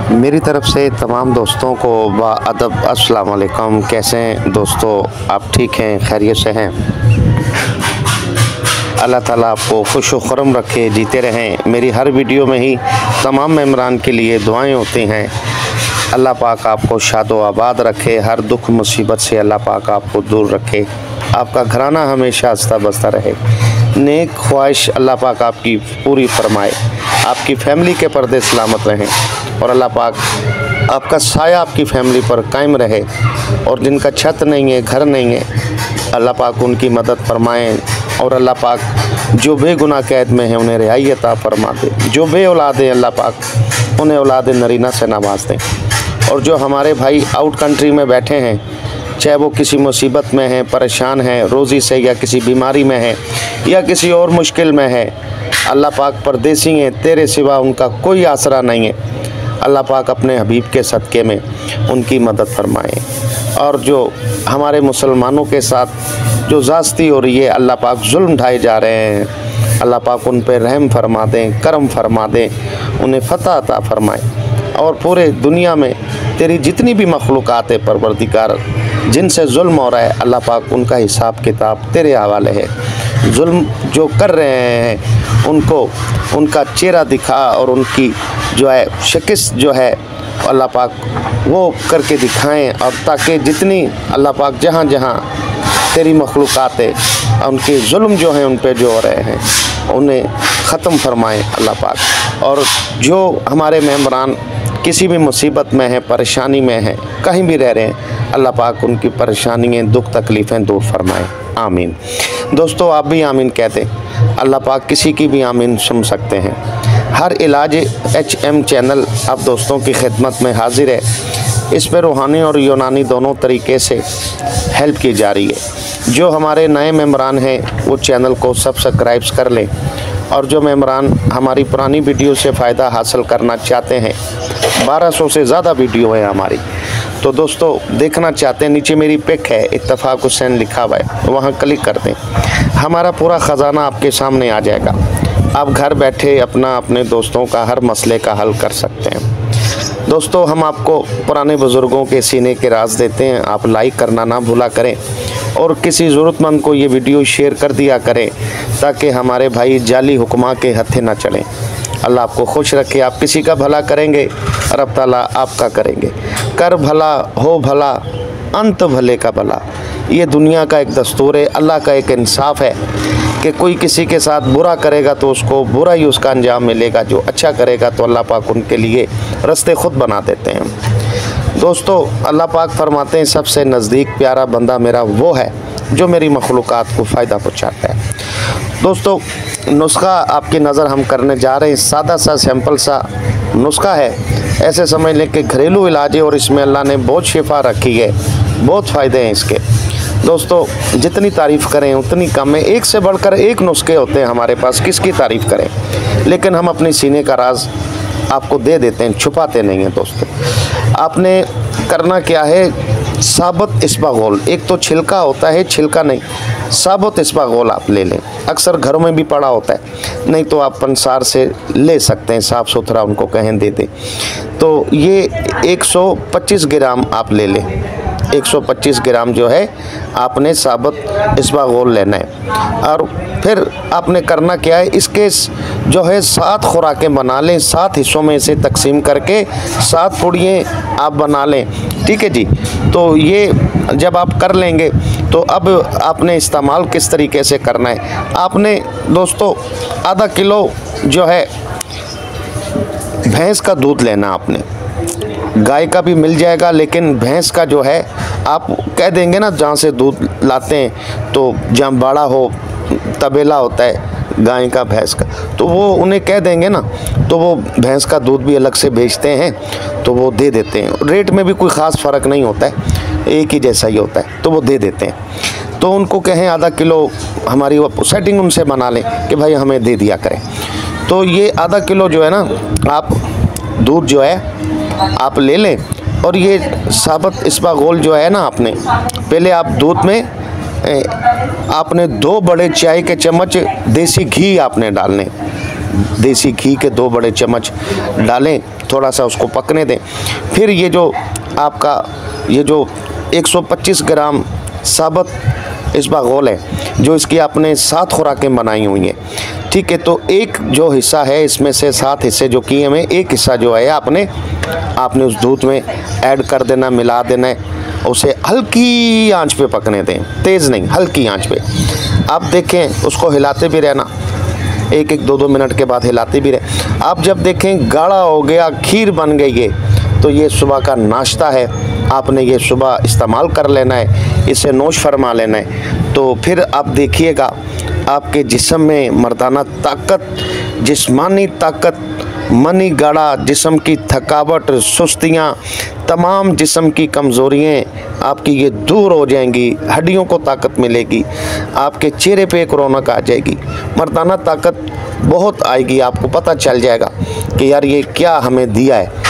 मेरी तरफ़ से तमाम दोस्तों को बाअदब अस्सलाम वालेकुम। कैसे हैं दोस्तों, आप ठीक हैं, खैरियत से हैं? अल्लाह ताला आपको खुश व खुर्रम रखे, जीते रहें। मेरी हर वीडियो में ही तमाम मेम्बरान के लिए दुआएं होती हैं। अल्लाह पाक आपको शादो आबाद रखे, हर दुख मुसीबत से अल्लाह पाक आपको दूर रखे, आपका घराना हमेशा हंसता बसता रहे। नेक ख्वाहिश अल्लाह पाक आपकी पूरी फरमाए, आपकी फ़ैमिली के पर्दे सलामत रहें और अल्लाह पाक आपका साया आपकी फ़ैमिली पर कायम रहे। और जिनका छत नहीं है, घर नहीं है, अल्लाह पाक उनकी मदद फरमाएँ। और अल्लाह पाक जो बेगुनाह कैद में है उन्हें रिहाई अता फरमा दे। जो बे औलाद हैं अल्लाह पाक उन्हें औलाद नरीना से नवाज दें। और जो हमारे भाई आउट कंट्री में बैठे हैं, चाहे वो किसी मुसीबत में हैं, परेशान हैं रोज़ी से, या किसी बीमारी में है, या किसी और मुश्किल में है, अल्लाह पाक परदेसी हैं, तेरे सिवा उनका कोई आसरा नहीं है। अल्लाह पाक अपने हबीब के सदक़े में उनकी मदद फरमाएँ। और जो हमारे मुसलमानों के साथ जो ज़्यादती हो रही है, अल्लाह पाक जुल्म ढाए जा रहे हैं, अल्लाह पाक उन पर रहम फरमा दें, करम फरमा दें, उन्हें फ़तह अता फरमाएँ। और पूरे दुनिया में तेरी जितनी भी मखलूक़ात है परवरदिगार, जिनसे जुल्म हो रहा है, अल्लाह पाक उनका हिसाब किताब तेरे हवाले है। जुल्म जो कर रहे हैं उनको उनका चेहरा दिखा और उनकी जो है शिकस्त जो है अल्लाह पाक वो करके दिखाएं। और ताकि जितनी अल्लाह पाक जहाँ जहाँ तेरी मखलूक़ात है, उनके जुल्म जो हैं उन पे जो हो रहे हैं उन्हें ख़त्म फरमाएं अल्लाह पाक। और जो हमारे मेम्बरान किसी भी मुसीबत में हैं, परेशानी में हैं, कहीं भी रह रहे हैं, अल्लाह पाक उनकी परेशानियाँ, दुख तकलीफ़ें दूर फरमाएं। आमीन। दोस्तों, आप भी आमीन कहते, अल्लाह पाक किसी की भी आमीन सुन सकते हैं। हर इलाज HM चैनल आप दोस्तों की खिदमत में हाजिर है। इस पर रूहानी और यूनानी दोनों तरीके से हेल्प की जा रही है। जो हमारे नए मेम्बरान हैं वो चैनल को सब्सक्राइब कर लें, और जो मेम्बरान हमारी पुरानी वीडियो से फ़ायदा हासिल करना चाहते हैं, 1200 से ज़्यादा वीडियो है हमारी, तो दोस्तों देखना चाहते हैं, नीचे मेरी पिक है, इत्तफ़ाक़ हुसैन लिखा हुआ है, वहाँ क्लिक कर दें। हमारा पूरा ख़जाना आपके सामने आ जाएगा। आप घर बैठे अपने दोस्तों का हर मसले का हल कर सकते हैं। दोस्तों, हम आपको पुराने बुज़ुर्गों के सीने के राज देते हैं। आप लाइक करना ना भूला करें और किसी ज़रूरतमंद को ये वीडियो शेयर कर दिया करें, ताकि हमारे भाई जाली हुक्मा के हत्थे ना चलें। अल्लाह आपको खुश रखे। आप किसी का भला करेंगे, रब ताला आपका करेंगे। कर भला हो भला, अंत भले का भला, ये दुनिया का एक दस्तूर है, अल्लाह का एक इंसाफ है कि कोई किसी के साथ बुरा करेगा तो उसको बुरा ही उसका अंजाम मिलेगा, जो अच्छा करेगा तो अल्लाह पाक उनके लिए रास्ते ख़ुद बना देते हैं। दोस्तों, अल्लाह पाक फरमाते हैं, सबसे नज़दीक प्यारा बंदा मेरा वो है जो मेरी मखलूक़ात को फ़ायदा पहुँचाता है। दोस्तों, नुस्खा आपकी नज़र हम करने जा रहे हैं। सादा सा सिंपल सा नुस्खा है, ऐसे समझ लें कि घरेलू इलाज है, और इसमें अल्लाह ने बहुत शिफा रखी है, बहुत फ़ायदे हैं इसके। दोस्तों, जितनी तारीफ़ करें उतनी कम है। एक से बढ़कर एक नुस्खे होते हैं हमारे पास, किसकी तारीफ़ करें, लेकिन हम अपने सीने का राज आपको दे देते हैं, छुपाते नहीं हैं। दोस्तों, आपने करना क्या है, साबुत इसबगोल, एक तो छिलका होता है, छिलका नहीं, साबुत इसबगोल आप ले लें। अक्सर घरों में भी पड़ा होता है, नहीं तो आप पंसार से ले सकते हैं, साफ़ सुथरा उनको कहें दे दें। तो ये 125 ग्राम आप ले लें। 125 ग्राम जो है आपने साबुत इसबगोल लेना है। और फिर आपने करना क्या है, इसके जो है 7 खुराकें बना लें, 7 हिस्सों में इसे तकसीम करके 7 पुड़ियाँ आप बना लें। ठीक है जी। तो ये जब आप कर लेंगे तो अब आपने इस्तेमाल किस तरीके से करना है, आपने दोस्तों आधा किलो जो है भैंस का दूध लेना। आपने गाय का भी मिल जाएगा, लेकिन भैंस का जो है आप कह देंगे ना, जहाँ से दूध लाते हैं तो जहाँ बड़ा हो तबेला होता है गाय का, भैंस का, तो वो उन्हें कह देंगे ना, तो वो भैंस का दूध भी अलग से बेचते हैं, तो वो दे देते हैं। रेट में भी कोई ख़ास फ़र्क नहीं होता है, एक ही जैसा ही होता है, तो वो दे देते हैं। तो उनको कहें आधा किलो, हमारी वो सेटिंग उनसे बना लें कि भाई हमें दे दिया करें। तो ये आधा किलो जो है ना, आप दूध जो है आप ले लें, और ये साबुत इसबगोल जो है ना, आपने पहले आप दूध में आपने 2 बड़े चाय के चम्मच देसी घी आपने डालने, देसी घी के 2 बड़े चम्मच डालें, थोड़ा सा उसको पकने दें। फिर ये जो आपका ये जो 125 ग्राम साबुत इसबगोल है, जो इसकी आपने 7 खुराकें बनाई हुई हैं, ठीक है। तो एक जो हिस्सा है इसमें से 7 हिस्से जो किए हमें, एक हिस्सा जो है आपने उस दूध में ऐड कर देना, मिला देना है। उसे हल्की आंच पे पकने दें, तेज़ नहीं, हल्की आंच पे। आप देखें, उसको हिलाते भी रहना, 1-1, 2-2 मिनट के बाद हिलाते भी रहे। आप जब देखें गाढ़ा हो गया, खीर बन गई है, तो ये सुबह का नाश्ता है, आपने ये सुबह इस्तेमाल कर लेना है, इसे नोश फरमा लेना है। तो फिर आप देखिएगा आपके जिस्म में मर्दाना ताकत, जिस्मानी ताकत, मनी गाढ़ा, जिस्म की थकावट, सुस्तियाँ, तमाम जिस्म की कमज़ोरियाँ आपकी ये दूर हो जाएंगी, हड्डियों को ताकत मिलेगी, आपके चेहरे पे एक रौनक आ जाएगी, मर्दाना ताकत बहुत आएगी। आपको पता चल जाएगा कि यार ये क्या हमें दिया है,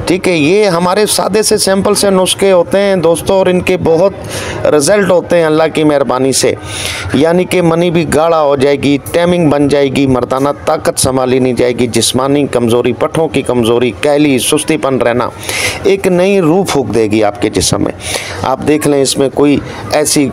ठीक है। ये हमारे सादे से सिंपल से नुस्खे होते हैं दोस्तों, और इनके बहुत रिज़ल्ट होते हैं अल्लाह की मेहरबानी से। यानी कि मनी भी गाढ़ा हो जाएगी, टैमिंग बन जाएगी, मर्दाना ताकत संभाली नहीं जाएगी, जिस्मानी कमज़ोरी, पट्ठों की कमज़ोरी, कैली, सुस्तीपन रहना, एक नई रूह फूंक देगी आपके जिस्म में। आप देख लें, इसमें कोई ऐसी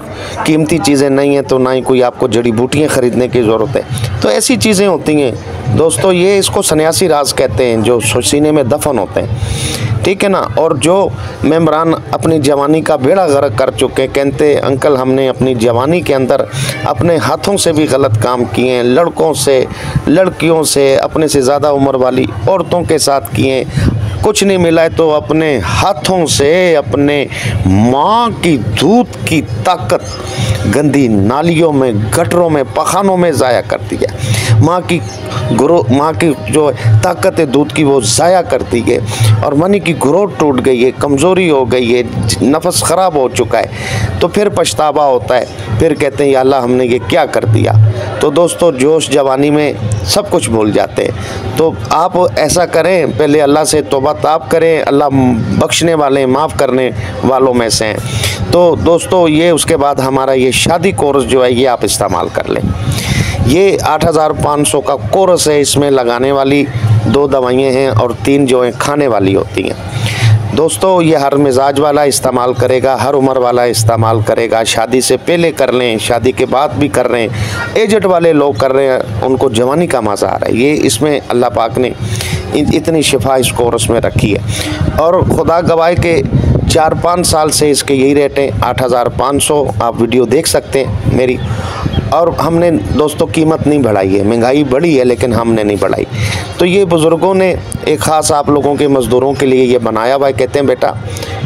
कीमती चीज़ें नहीं हैं, तो ना ही कोई आपको जड़ी बूटियाँ ख़रीदने की ज़रूरत है। तो ऐसी चीज़ें होती हैं दोस्तों, ये इसको सन्यासी राज कहते हैं, जो सीने में दफन होते हैं, ठीक है ना। और जो मेम्बरान अपनी जवानी का बेड़ा गर्क कर चुके, कहते अंकल हमने अपनी जवानी के अंदर अपने हाथों से भी गलत काम किए हैं, लड़कों से, लड़कियों से, अपने से ज़्यादा उम्र वाली औरतों के साथ किए, कुछ नहीं मिला है तो अपने हाथों से अपने माँ की दूध की ताकत गंदी नालियों में, गटरों में, पखानों में ज़ाया कर दिया। माँ की जो ताकत है दूध की वो ज़ाया करती है, और मनी की ग्रोथ टूट गई है, कमज़ोरी हो गई है, नफस ख़राब हो चुका है। तो फिर पछतावा होता है, फिर कहते हैं या अल्लाह हमने ये क्या कर दिया। तो दोस्तों जोश जवानी में सब कुछ भूल जाते हैं। तो आप ऐसा करें, पहले अल्लाह से तौबा ताब करें, अल्लाह बख्शने वाले, माफ़ करने वालों में से हैं। तो दोस्तों ये उसके बाद हमारा ये शादी कोर्स जो है ये आप इस्तेमाल कर लें। ये 8500 का कोर्स है, इसमें लगाने वाली 2 दवाइयाँ हैं और 3 जो हैं खाने वाली होती हैं। दोस्तों ये हर मिजाज वाला इस्तेमाल करेगा, हर उम्र वाला इस्तेमाल करेगा। शादी से पहले कर लें, शादी के बाद भी कर रहे हैं, एजेड वाले लोग कर रहे हैं, उनको जवानी का मज़ा आ रहा है। ये इसमें अल्लाह पाक ने इतनी शिफा इस कोर्स में रखी है। और खुदा गवाह के 4-5 साल से इसके यही रेट हैं, 8500। आप वीडियो देख सकते हैं मेरी। और हमने दोस्तों कीमत नहीं बढ़ाई है, महंगाई बढ़ी है लेकिन हमने नहीं बढ़ाई। तो ये बुज़ुर्गों ने एक ख़ास आप लोगों के मज़दूरों के लिए ये बनाया हुआ है। कहते हैं बेटा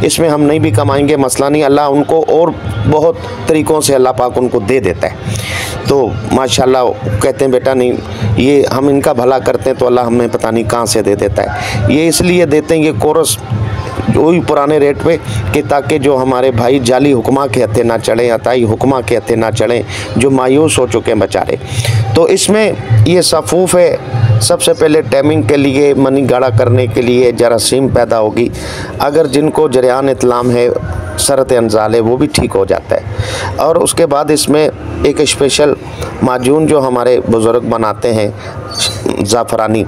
इसमें हम नहीं भी कमाएंगे मसला नहीं, अल्लाह उनको और बहुत तरीक़ों से अल्लाह पाक उनको दे देता है। तो माशाल्लाह कहते हैं बेटा नहीं, ये हम इनका भला करते हैं तो अल्लाह हमें पता नहीं कहाँ से दे देता है। ये इसलिए देते हैं ये कोर्स वही पुराने रेट पे कि ताकि जो हमारे भाई जाली हुक्मा के हत्थे ना चढ़ें, अताई हुक्मा के हत्थे ना चढ़ें, जो मायूस हो चुके हैं बेचारे। तो इसमें ये सफ़ूफ़ है, सबसे पहले टाइमिंग के लिए, मनी गाढ़ा करने के लिए जरासीम पैदा होगी। अगर जिनको जरियान इतलाम है, सरत अंजाल है, वो भी ठीक हो जाता है। और उसके बाद इसमें एक स्पेशल माजून जो हमारे बुज़ुर्ग बनाते हैं ज़ाफ़रानी,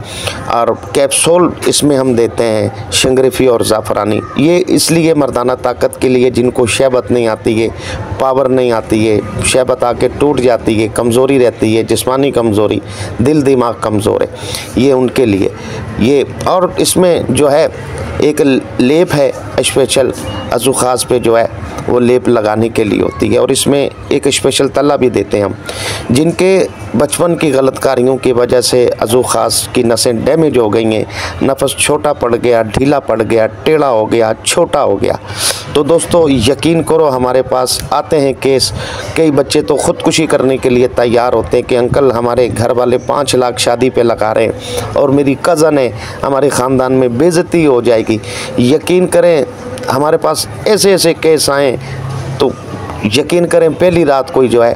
और कैप्सूल इसमें हम देते हैं शंगरिफ़ी और ज़ाफ़रानी। ये इसलिए मर्दाना ताकत के लिए, जिनको शहबत नहीं आती है, पावर नहीं आती है, शहबत आके टूट जाती है, कमज़ोरी रहती है, जिस्मानी कमज़ोरी, दिल दिमाग कमज़ोर है, ये उनके लिए ये। और इसमें जो है एक लेप है स्पेशल अज़ू ख़ास पे जो है वो लेप लगाने के लिए होती है। और इसमें एक स्पेशल तला भी देते हैं हम, जिनके बचपन की गलतकारियों की वजह से अज़ू ख़ास की नसें डैमेज हो गई हैं, नफस छोटा पड़ गया, ढीला पड़ गया, टेढ़ा हो गया, छोटा हो गया। तो दोस्तों यकीन करो हमारे पास आते हैं केस, कई बच्चे तो ख़ुदकुशी करने के लिए तैयार होते हैं कि अंकल हमारे घर वाले 5 लाख शादी पे लगा रहे हैं और मेरी कज़न है, हमारे ख़ानदान में बेइज्जती हो जाएगी। यकीन करें हमारे पास ऐसे ऐसे केस आए तो यकीन करें पहली रात कोई जो है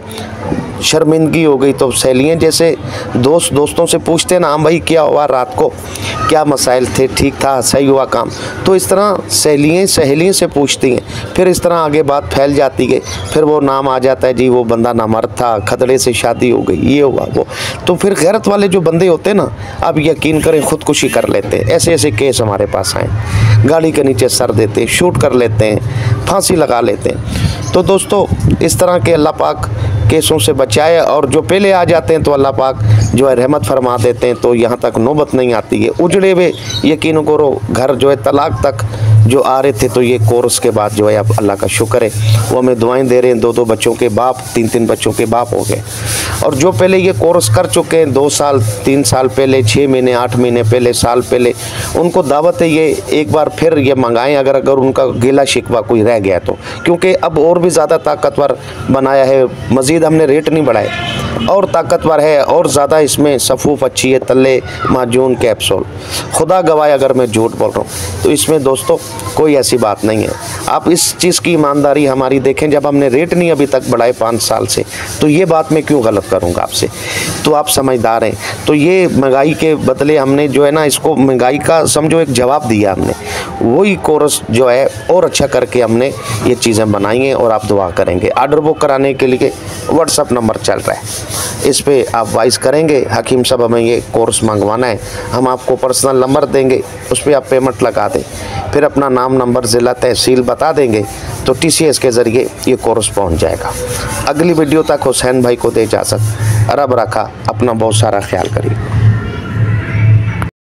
शर्मिंदगी हो गई तो सहेलियाँ जैसे दोस्तों से पूछते ना, हाँ भाई क्या हुआ रात को, क्या मसाइल थे, ठीक था, सही हुआ काम, तो इस तरह सहेलियाँ से पूछती हैं। फिर इस तरह आगे बात फैल जाती है, फिर वो नाम आ जाता है जी वो बंदा नामर्द था, खतरे से शादी हो गई, ये हुआ वो। तो फिर गैरत वाले जो बंदे होते हैं ना, आप यकीन करें खुदकुशी कर लेते हैं। ऐसे ऐसे केस हमारे पास आए, गाड़ी के नीचे सर देते, शूट कर लेते हैं, फांसी लगा लेते हैं। तो दोस्तों इस तरह के अल्लाह पाक केसों से बचाए, और जो पहले आ जाते हैं तो अल्लाह पाक जो है रहमत फरमा देते हैं, तो यहाँ तक नौबत नहीं आती है। उजड़े हुए यकीन करो घर जो है तलाक तक जो आ रहे थे, तो ये कोर्स के बाद जो है अब अल्लाह का शुक्र है वो हमें दुआएं दे रहे हैं। 2-2 बच्चों के बाप, 3-3 बच्चों के बाप हो गए। और जो पहले ये कोर्स कर चुके हैं 2 साल 3 साल पहले, 6 महीने 8 महीने पहले, साल पहले, उनको दावत है ये एक बार फिर ये मंगाएं, अगर उनका गिला शिकवा कोई रह गया तो, क्योंकि अब और भी ज़्यादा ताकतवर बनाया है। मज़ीद हमने रेट नहीं बढ़ाए, और ताकतवर है, और ज़्यादा इसमें सफ़ूफ अच्छी है, तले माजून कैप्सूल। खुदा गवाह अगर मैं झूठ बोल रहा हूँ तो इसमें दोस्तों कोई ऐसी बात नहीं है। आप इस चीज़ की ईमानदारी हमारी देखें, जब हमने रेट नहीं अभी तक बढ़ाए 5 साल से, तो ये बात मैं क्यों गलत करूँगा आपसे। तो आप समझदार हैं। तो ये महंगाई के बदले हमने जो है ना, इसको महंगाई का समझो एक जवाब दिया हमने, वही कोर्स जो है और अच्छा करके हमने ये चीज़ें बनाई हैं। और आप दुआ करेंगे। ऑर्डर बुक कराने के लिए व्हाट्सअप नंबर चल रहा है, इस पे आप वॉइस करेंगे हकीम साहब हमें ये कोर्स मंगवाना है, हम आपको पर्सनल नंबर देंगे, उस पर आप पेमेंट लगा दें, फिर अपना नाम, नंबर, ज़िला, तहसील बता देंगे, तो TCS के ज़रिए ये कोर्स पहुंच जाएगा। अगली वीडियो तक हुसैन भाई को दे इजाज़त। रब रखा, अपना बहुत सारा ख्याल करिए।